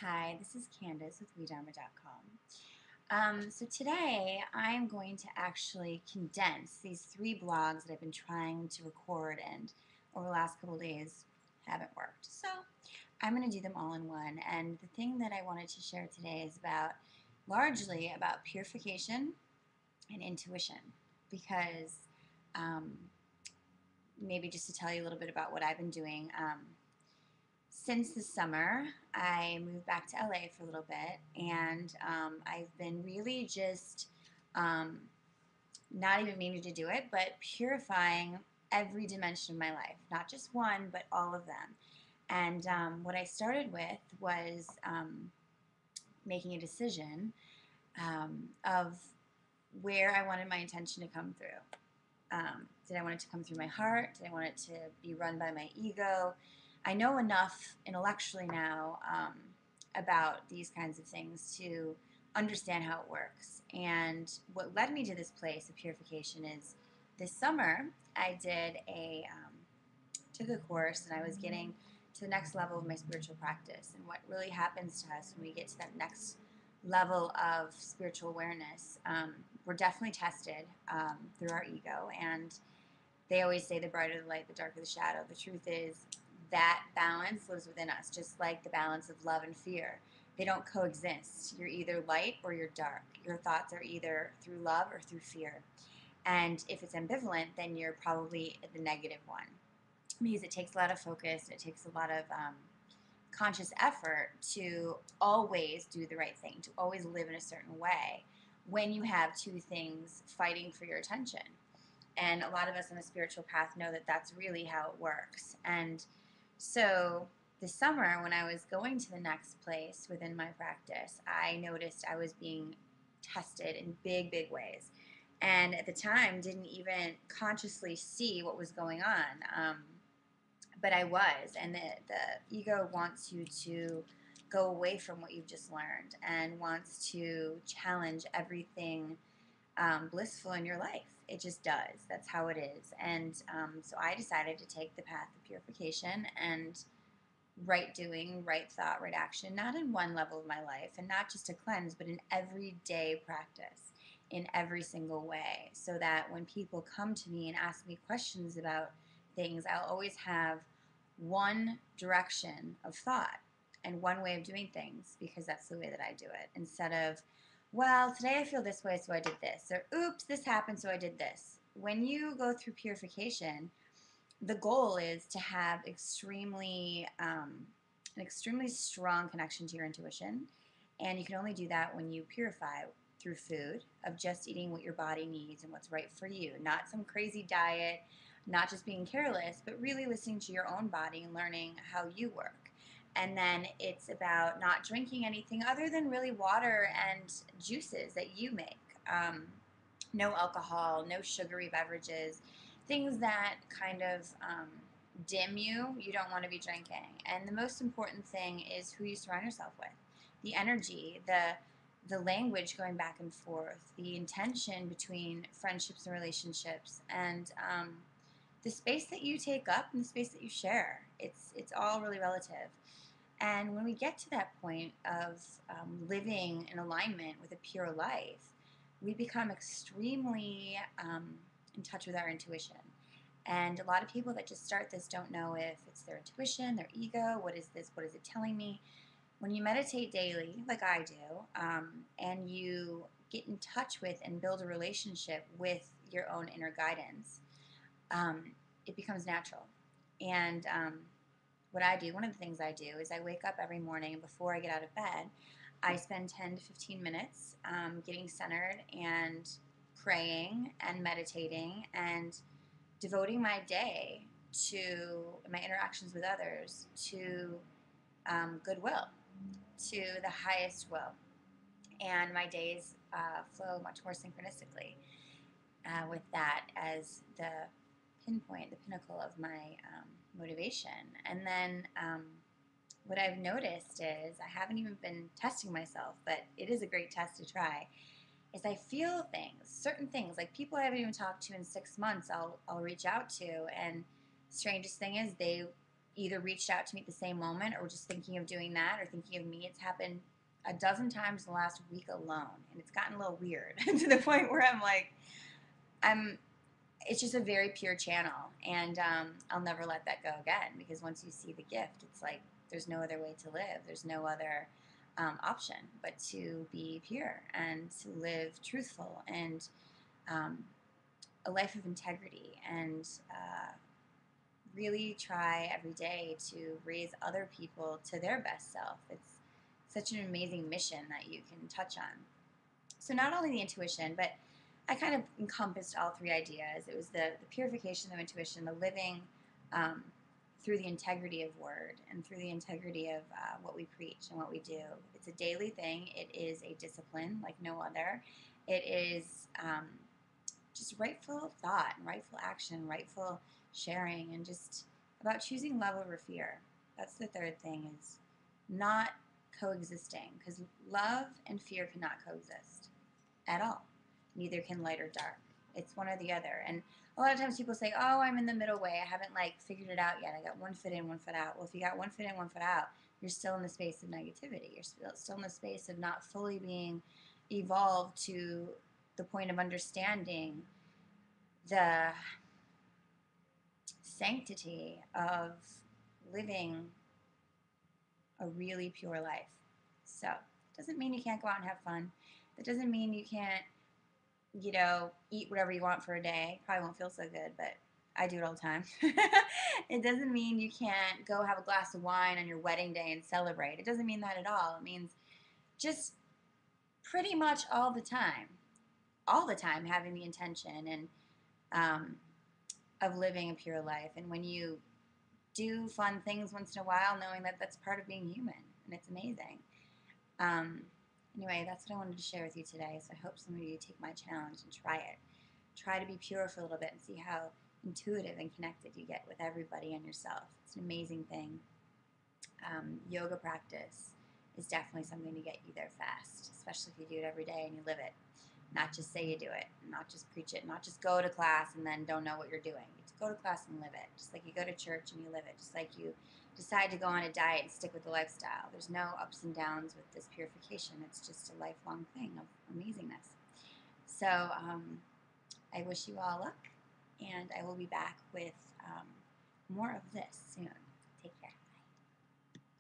Hi, this is Candace with WeDharma.com. So today I'm going to actually condense these three blogs that I've been trying to record and over the last couple of days haven't worked. So I'm going to do them all in one. And the thing that I wanted to share today is largely about purification and intuition because maybe just to tell you a little bit about what I've been doing. Since the summer, I moved back to LA for a little bit, and I've been really just not even meaning to do it, but purifying every dimension of my life, not just one, but all of them. And what I started with was making a decision of where I wanted my intention to come through. Did I want it to come through my heart? Did I want it to be run by my ego? I know enough intellectually now about these kinds of things to understand how it works. And what led me to this place of purification is this summer I took a course, and I was getting to the next level of my spiritual practice. And what really happens to us when we get to that next level of spiritual awareness, we're definitely tested through our ego. And they always say the brighter the light, the darker the shadow. The truth is that balance lives within us, just like the balance of love and fear. They don't coexist. You're either light or you're dark. Your thoughts are either through love or through fear. And if it's ambivalent, then you're probably the negative one. Because it takes a lot of focus, it takes a lot of conscious effort to always do the right thing, to always live in a certain way when you have two things fighting for your attention. And a lot of us on the spiritual path know that that's really how it works. And so this summer, when I was going to the next place within my practice, I noticed I was being tested in big, big ways. And at the time, didn't even consciously see what was going on. But I was. And the ego wants you to go away from what you've just learned and wants to challenge everything blissful in your life. It just does. That's how it is. And so I decided to take the path of purification and right doing, right thought, right action, not in one level of my life and not just a cleanse, but in everyday practice, in every single way, so that when people come to me and ask me questions about things, I'll always have one direction of thought and one way of doing things, because that's the way that I do it, instead of, well, today I feel this way, so I did this, or oops, this happened, so I did this. When you go through purification, the goal is to have an extremely strong connection to your intuition, and you can only do that when you purify through food, of just eating what your body needs and what's right for you, not some crazy diet, not just being careless, but really listening to your own body and learning how you work. And then it's about not drinking anything other than really water and juices that you make. No alcohol, no sugary beverages, things that kind of dim you, you don't want to be drinking. And the most important thing is who you surround yourself with. The energy, the language going back and forth, the intention between friendships and relationships, and the space that you take up and the space that you share. It's all really relative. And when we get to that point of living in alignment with a pure life, we become extremely in touch with our intuition. And a lot of people that just start this don't know if it's their intuition, their ego, what is this, what is it telling me? When you meditate daily, like I do, and you get in touch with and build a relationship with your own inner guidance, it becomes natural. And what I do, one of the things I do, is I wake up every morning, and before I get out of bed, I spend 10 to 15 minutes getting centered and praying and meditating and devoting my day to my interactions with others to goodwill, to the highest will. And my days flow much more synchronistically with that as the pinpoint, the pinnacle of my motivation. And then what I've noticed is, I haven't even been testing myself, but it is a great test to try, is I feel things, certain things, like people I haven't even talked to in 6 months, I'll reach out to, and strangest thing is either reached out to me at the same moment or just thinking of doing that or thinking of me. It's happened a dozen times in the last week alone, and it's gotten a little weird to the point where I'm like, it's just a very pure channel, and I'll never let that go again, because once you see the gift, it's like there's no other way to live. There's no other option but to be pure and to live truthful and a life of integrity, and really try every day to raise other people to their best self. It's such an amazing mission that you can touch on. So not only the intuition, but I kind of encompassed all three ideas. It was the purification of intuition, the living through the integrity of word and through the integrity of what we preach and what we do. It's a daily thing. It is a discipline like no other. It is just rightful thought and rightful action, rightful sharing, and just about choosing love over fear. That's the third thing, is not coexisting, because love and fear cannot coexist at all. Neither can light or dark. It's one or the other. And a lot of times people say, oh, I'm in the middle way. I haven't figured it out yet. I got one foot in, one foot out. Well, if you got one foot in, one foot out, you're still in the space of negativity. You're still in the space of not fully being evolved to the point of understanding the sanctity of living a really pure life. So it doesn't mean you can't go out and have fun. That doesn't mean you can't, eat whatever you want for a day. Probably won't feel so good, but I do it all the time. It doesn't mean you can't go have a glass of wine on your wedding day and celebrate. It doesn't mean that at all. It means just pretty much all the time having the intention and of living a pure life. And when you do fun things once in a while, knowing that that's part of being human, and it's amazing. Anyway, that's what I wanted to share with you today. So I hope some of you take my challenge and try it. Try to be pure for a little bit and see how intuitive and connected you get with everybody and yourself. It's an amazing thing. Yoga practice is definitely something to get you there fast, especially if you do it every day and you live it. Not just say you do it, not just preach it, not just go to class and then don't know what you're doing. You just go to class and live it, just like you go to church and you live it, just like you decide to go on a diet and stick with the lifestyle. There's no ups and downs with this purification. It's just a lifelong thing of amazingness. So I wish you all luck, and I will be back with more of this soon. Take care.